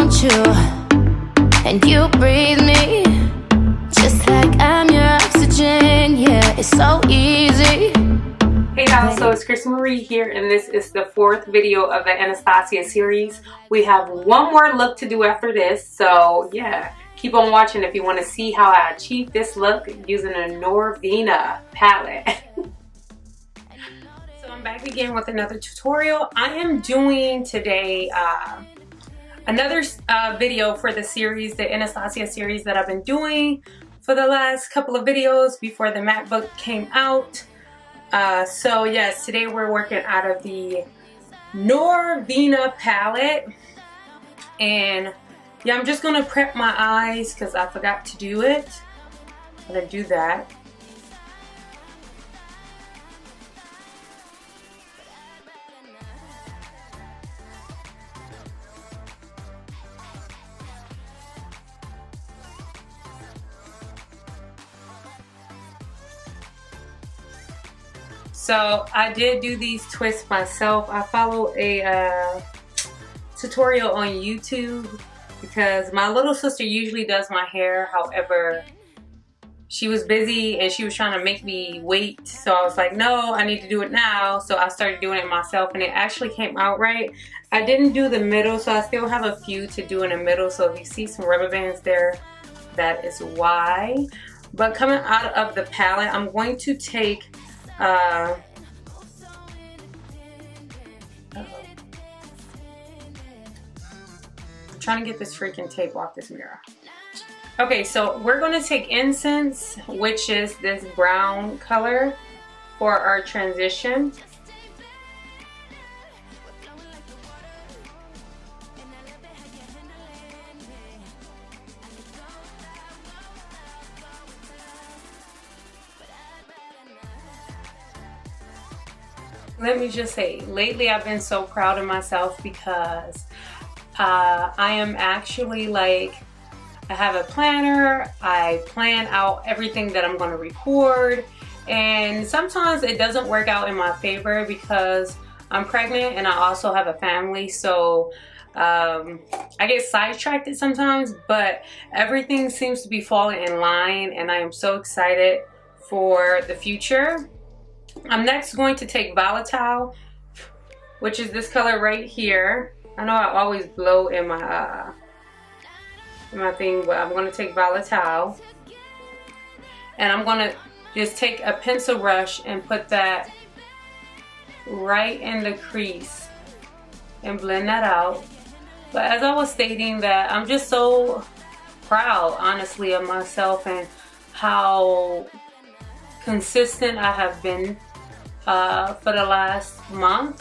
want you, and you breathe me, just like I'm your oxygen. Yeah, it's so easy. Hey guys, so it's Kristen Marie here, and this is the 4th video of the Anastasia series. We have one more look to do after this, so yeah, keep on watching if you want to see how I achieved this look using a Norvina palette. So I'm back again with another tutorial. I am doing today another video for the series, the Anastasia series that I've been doing for the last couple of videos before the MacBook came out. So yes, today we're working out of the Norvina palette, and yeah, I'm just gonna prep my eyes because I forgot to do it. I'm gonna do that. So I did do these twists myself. I follow a tutorial on YouTube because my little sister usually does my hair. However, she was busy and she was trying to make me wait. So I was like, no, I need to do it now. So I started doing it myself and it actually came out right. I didn't do the middle, so I still have a few to do in the middle. So if you see some rubber bands there, that is why. But coming out of the palette, I'm going to take I'm trying to get this freaking tape off this mirror. Okay, so we're going to take Incense, which is this brown color, for our transition. Let me just say, lately I've been so proud of myself because I am actually like, I have a planner, I plan out everything that I'm going to record, and sometimes it doesn't work out in my favor because I'm pregnant and I also have a family, so I get sidetracked sometimes, but everything seems to be falling in line and I am so excited for the future. I'm next going to take Volatile, which is this color right here. I know I always blow in my thing, but I'm going to take Volatile. And I'm going to just take a pencil brush and put that right in the crease and blend that out. But as I was stating, that I'm just so proud, honestly, of myself and how consistent I have been for the last month.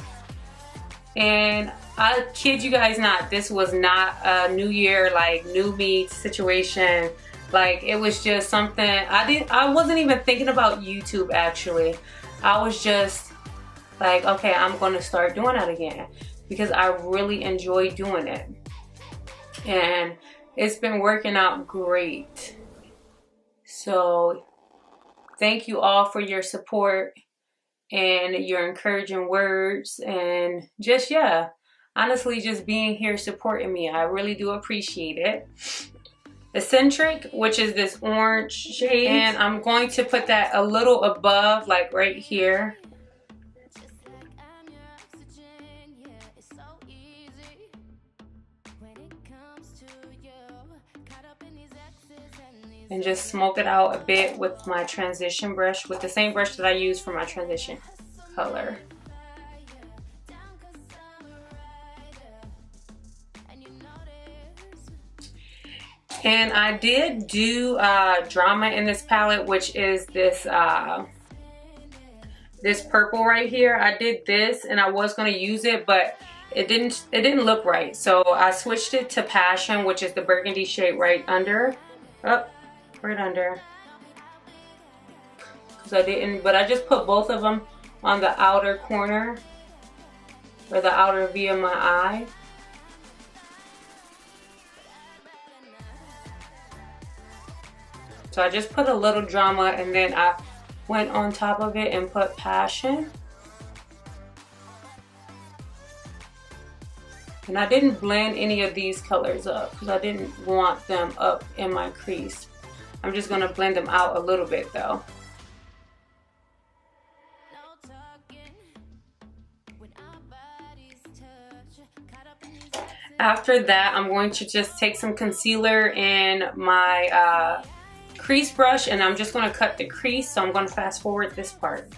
And I kid you guys not, this was not a new year, like new me situation. Like, it was just something I wasn't even thinking about YouTube actually. I was just like, okay, I'm gonna start doing that again because I really enjoy doing it, and it's been working out great. So thank you all for your support and your encouraging words, and just, yeah, honestly, just being here supporting me. I really do appreciate it. Eccentric, which is this orange shade, and I'm going to put that a little above, like right here. And just smoke it out a bit with my transition brush, with the same brush that I use for my transition color. And I did do Drama in this palette, which is this this purple right here. I did this and I was going to use it, but it didn't look right. So I switched it to Passion, which is the burgundy shade right under. Oh, right under, because I didn't, but I just put both of them on the outer corner, or the outer V of my eye. So I just put a little Drama and then I went on top of it and put Passion. And I didn't blend any of these colors up because I didn't want them up in my crease. I'm just gonna blend them out a little bit though. After that, I'm going to just take some concealer in my crease brush, and I'm just going to cut the crease, so I'm going to fast forward this part.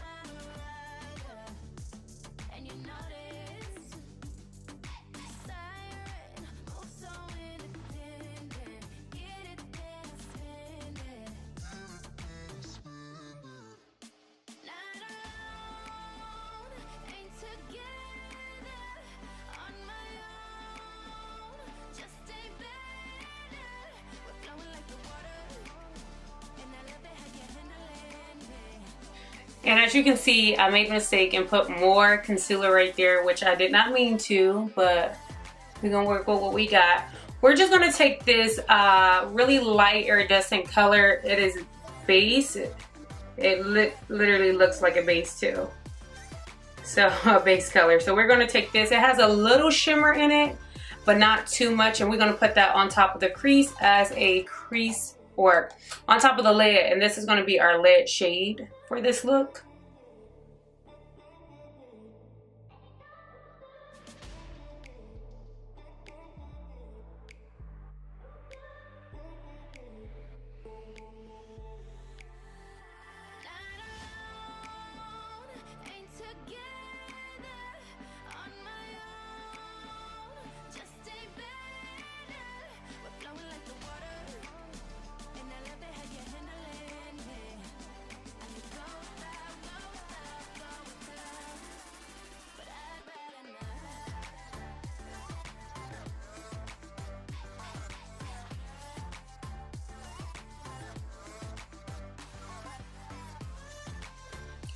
And as you can see, I made a mistake and put more concealer right there, which I did not mean to, but we're gonna work with what we got. We're just gonna take this really light iridescent color. It is base. It literally looks like a base too. So a base color. So we're gonna take this. It has a little shimmer in it, but not too much. And we're gonna put that on top of the crease as a crease, or on top of the lid. And this is gonna be our lid shade for this look.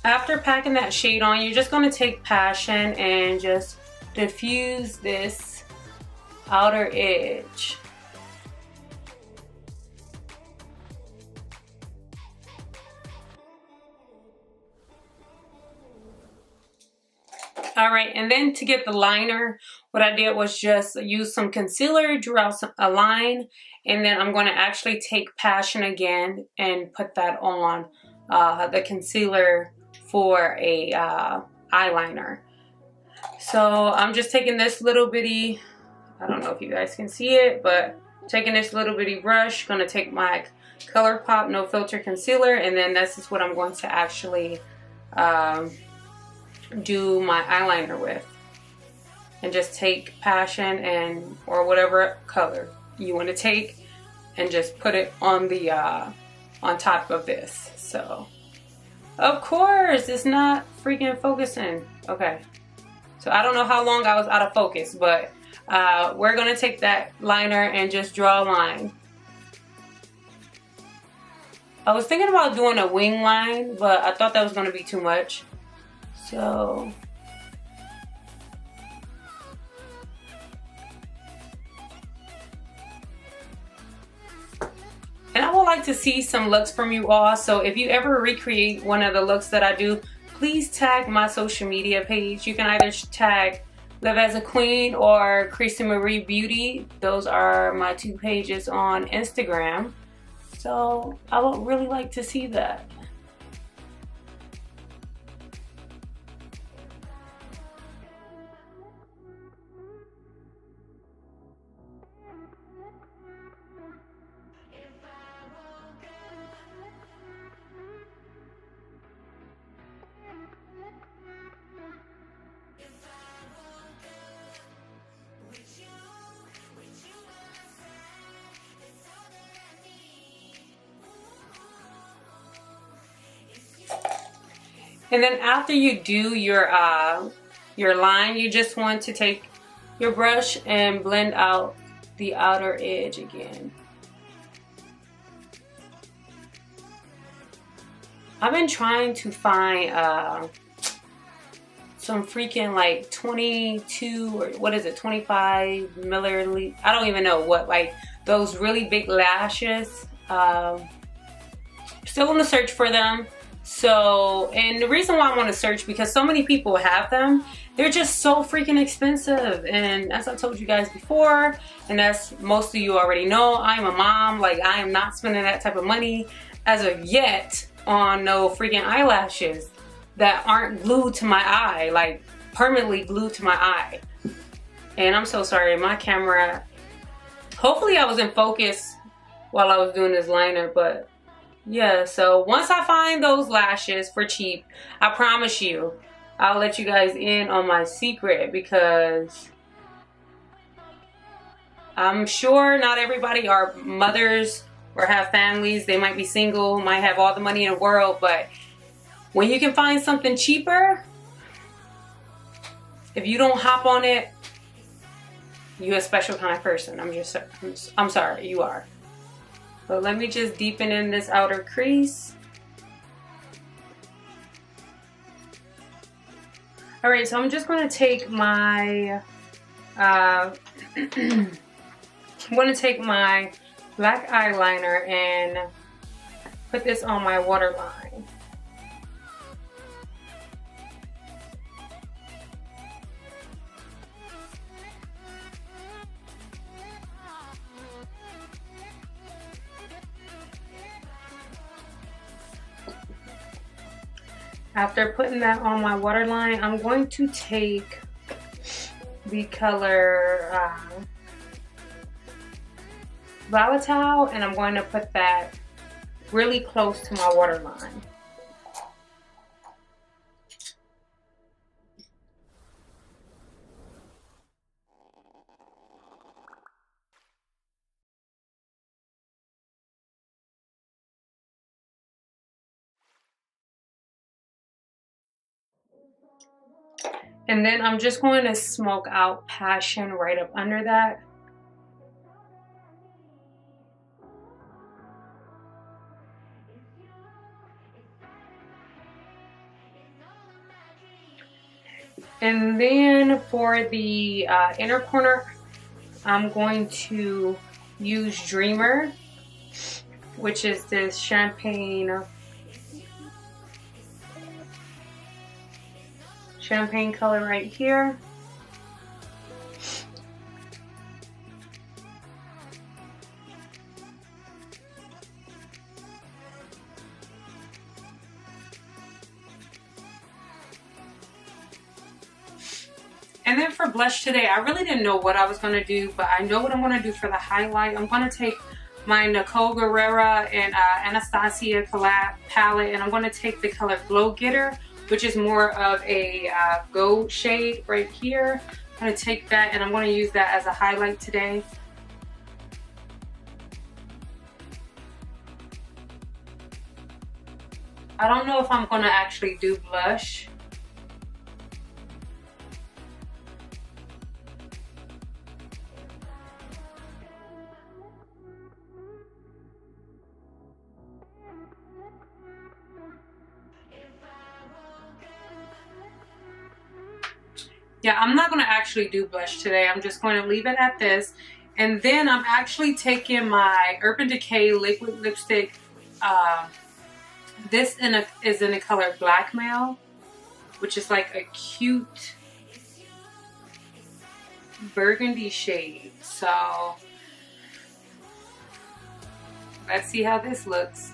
After packing that shade on, you're just going to take Passion and just diffuse this outer edge. Alright, and then to get the liner, what I did was just use some concealer, drew out a line, and then I'm going to actually take Passion again and put that on the concealer for a eyeliner. So I'm just taking this little bitty, I don't know if you guys can see it, but taking this little bitty brush, gonna take my ColourPop No Filter concealer, and then this is what I'm going to actually do my eyeliner with. And just take Passion and or whatever color you want to take, and just put it on the on top of this. So of course it's not freaking focusing. Okay, so I don't know how long I was out of focus, but we're gonna take that liner and just draw a line. I was thinking about doing a wing line, but I thought that was gonna be too much. So and I would like to see some looks from you all. So if you ever recreate one of the looks that I do, please tag my social media page. You can either tag LIVEASAQUEEN or Christy Marie Beauty. Those are my two pages on Instagram. So I would really like to see that. And then after you do your line, you just want to take your brush and blend out the outer edge again. I've been trying to find some freaking like 22 or what is it, 25 milliliter, I don't even know what, like those really big lashes. Still on the search for them. So, and the reason why I want to search, because so many people have them, they're just so freaking expensive. And as I told you guys before, and as most of you already know, I'm a mom. Like, I am not spending that type of money as of yet on no freaking eyelashes that aren't glued to my eye, like permanently glued to my eye. And I'm so sorry, my camera, hopefully I was in focus while I was doing this liner, but yeah. So once I find those lashes for cheap, I promise you, I'll let you guys in on my secret, because I'm sure not everybody are mothers or have families. They might be single, might have all the money in the world, but when you can find something cheaper, if you don't hop on it, you're a special kind of person. I'm sorry, you are. But let me just deepen in this outer crease. All right, so I'm just going to take my I'm going to take my black eyeliner and put this on my waterline. After putting that on my waterline, I'm going to take the color Volatile, and I'm going to put that really close to my waterline. And then I'm just going to smoke out Passion right up under that. And then for the inner corner, I'm going to use Dreamer, which is this champagne color right here. And then for blush today, I really didn't know what I was going to do, but I know what I'm going to do for the highlight. I'm going to take my Nicole Guerrera and Anastasia collab palette, and I'm going to take the color Glow Getter, which is more of a gold shade right here. I'm going to take that and I'm going to use that as a highlight today. I don't know if I'm going to actually do blush. Yeah, I'm not going to actually do blush today. I'm just going to leave it at this. And then I'm actually taking my Urban Decay liquid lipstick. This is in the color Blackmail, which is like a cute burgundy shade. So let's see how this looks.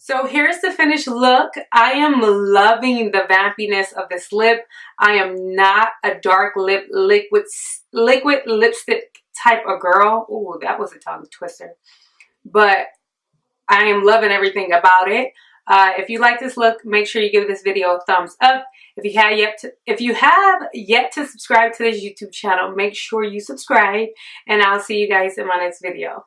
So here's the finished look. I am loving the vampiness of this lip. I am not a dark lip liquid lipstick type of girl. Ooh, that was a tongue twister. But I am loving everything about it. If you like this look, make sure you give this video a thumbs up. If you have yet to subscribe to this YouTube channel, make sure you subscribe, and I'll see you guys in my next video.